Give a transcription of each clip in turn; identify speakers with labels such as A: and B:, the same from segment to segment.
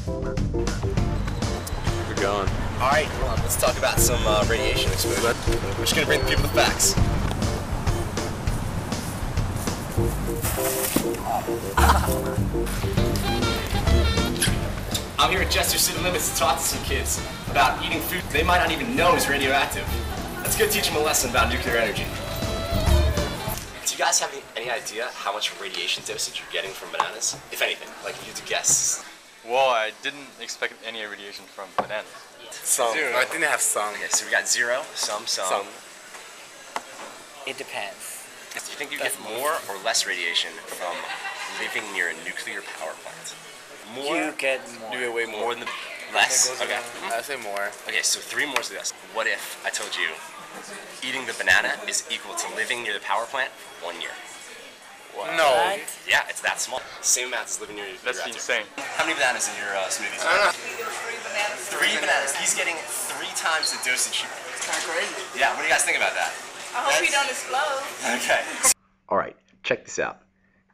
A: We're going.
B: All right, let's talk about some radiation exposure. We're just gonna bring people the facts. I'm here at Chester City Limits to talk to some kids about eating food they might not even know is radioactive. Let's go teach them a lesson about nuclear energy. Do you guys have any idea how much radiation dosage you're getting from bananas? If anything, like if you had to guess.
C: Well, I didn't expect any radiation from bananas.
A: Some.
D: Zero.
A: I think they have some.
B: Okay, so we got zero, some.
D: It depends.
B: Do you think you get more or less radiation from living near a nuclear power plant? More?
D: You get more.
A: You get way more.
B: More than less? Okay.
A: I say more.
B: Okay, so 3 more to this. What if I told you eating the banana is equal to living near the power plant for 1 year?
A: Wow. No.
D: What?
B: Yeah, it's that small. Same amount as living near your
C: That's
B: reactor.
C: insane.
B: How many bananas in your smoothies?
A: I don't know.
B: 3 bananas. He's getting 3 times the dosage.
E: It's kind of crazy.
B: Yeah, what do you guys think about that?
E: I hope we don't explode.
B: Okay.
F: Alright, check this out.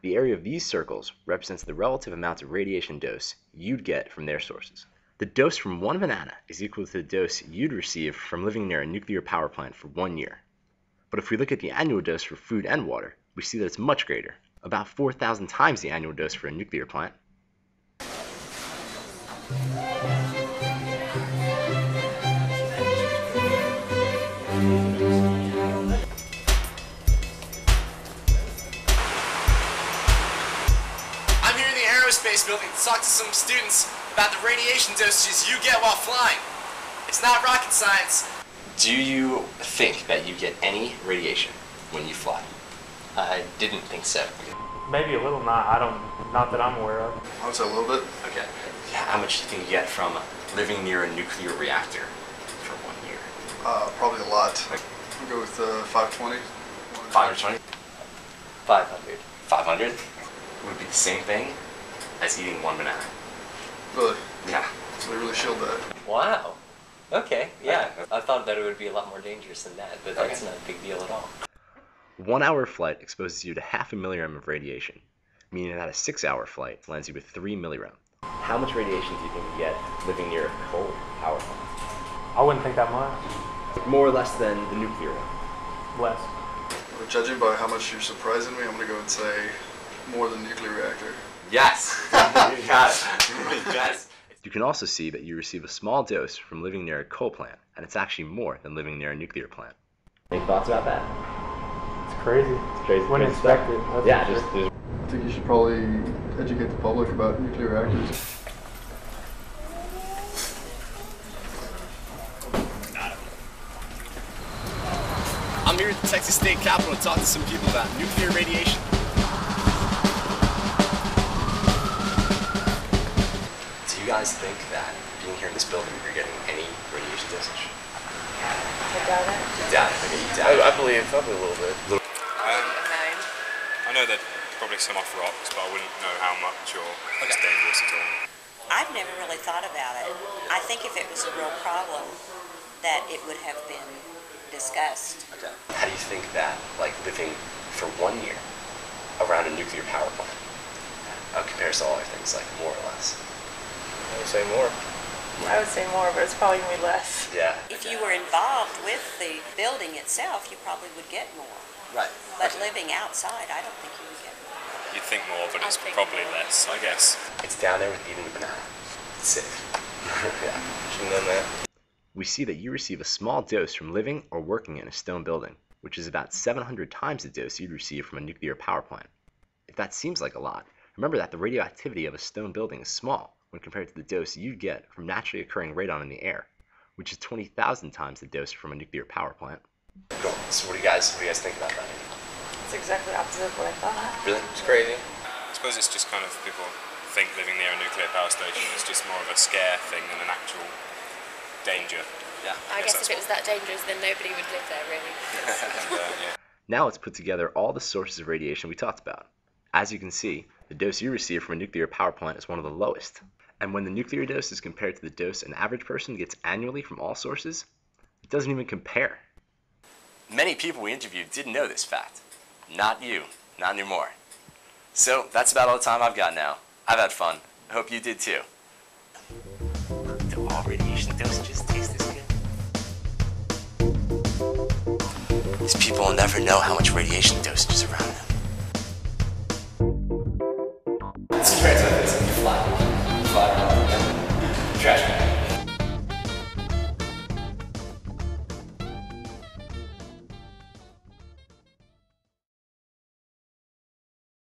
F: The area of these circles represents the relative amount of radiation dose you'd get from their sources. The dose from one banana is equal to the dose you'd receive from living near a nuclear power plant for 1 year. But if we look at the annual dose for food and water, we see that it's much greater, about 4,000 times the annual dose for a nuclear plant.
B: I'm here in the aerospace building to talk to some students about the radiation dosages you get while flying. It's not rocket science. Do you think that you get any radiation when you fly?
G: I didn't think so.
H: Maybe a little, not that I'm aware of.
I: I would say a little bit.
B: Okay. Yeah, how much do you think you get from living near a nuclear reactor for 1 year?
I: Probably a lot. I'll go with 520.
B: 520?
G: 500.
B: 500 would be the same thing as eating 1 banana.
I: Really?
B: Yeah.
I: So they really shield that.
G: Wow. Okay, yeah. I thought that it would be a lot more dangerous than that, but that's
B: Okay.
G: not a big deal at all.
F: 1 hour flight exposes you to half a milligram of radiation, meaning that a 6-hour flight lands you with 3 milligram. How much radiation do you think you get living near a coal power plant?
H: I wouldn't think that much.
F: More or less than the nuclear one.
H: Less.
I: Well, judging by how much you're surprising me, I'm going to go and say more than nuclear reactor.
B: Yes! You got it. Yes.
F: You can also see that you receive a small dose from living near a coal plant, and it's actually more than living near a nuclear plant. Any thoughts about that?
H: It's crazy.
F: It's crazy.
H: Wouldn't expect it. That's
F: Yeah,
H: for sure.
I: I think you should probably educate the public about nuclear reactors.
B: I'm here at the Texas State Capitol to talk to some people about nuclear radiation. Do you guys think that being here in this building, you're getting any radiation dosage?
E: I doubt it.
B: You doubt it. Okay, you doubt it.
A: I believe probably a little bit.
C: I know that probably some off rocks, but I wouldn't know how much or if it's dangerous at all.
J: I've never really thought about it. I think if it was a real problem, that it would have been discussed.
B: Okay. How do you think that, like, living for 1 year around a nuclear power plant compares to all other things, like more or less?
A: I would say more.
E: I would say more, but it's probably going to be less.
B: Yeah.
J: If you were involved with the building itself, you probably would get more.
B: Right.
J: But living outside, I don't think you would get more.
C: You'd think more, but it's probably less, I guess.
B: It's down there with eating the banana. It's sick. Yeah.
A: Should've known that.
F: We see that you receive a small dose from living or working in a stone building, which is about 700 times the dose you'd receive from a nuclear power plant. If that seems like a lot, remember that the radioactivity of a stone building is small when compared to the dose you'd get from naturally occurring radon in the air, which is 20,000 times the dose from a nuclear power plant.
B: Cool. So what do you guys think about that?
E: It's exactly the opposite of what I thought.
B: Really?
A: It's crazy.
C: I suppose it's just kind of people think living near a nuclear power station is just more of a scare thing than an actual danger.
B: Yeah.
K: I guess if it was that dangerous, then nobody would live there, really.
C: Yeah.
F: Now let's put together all the sources of radiation we talked about. As you can see, the dose you receive from a nuclear power plant is one of the lowest. And when the nuclear dose is compared to the dose an average person gets annually from all sources, it doesn't even compare.
B: Many people we interviewed didn't know this fact. Not you. Not anymore. So that's about all the time I've got now. I've had fun. I hope you did too.
F: Do all radiation dosages taste this good? These people will never know how much radiation dosage is around them.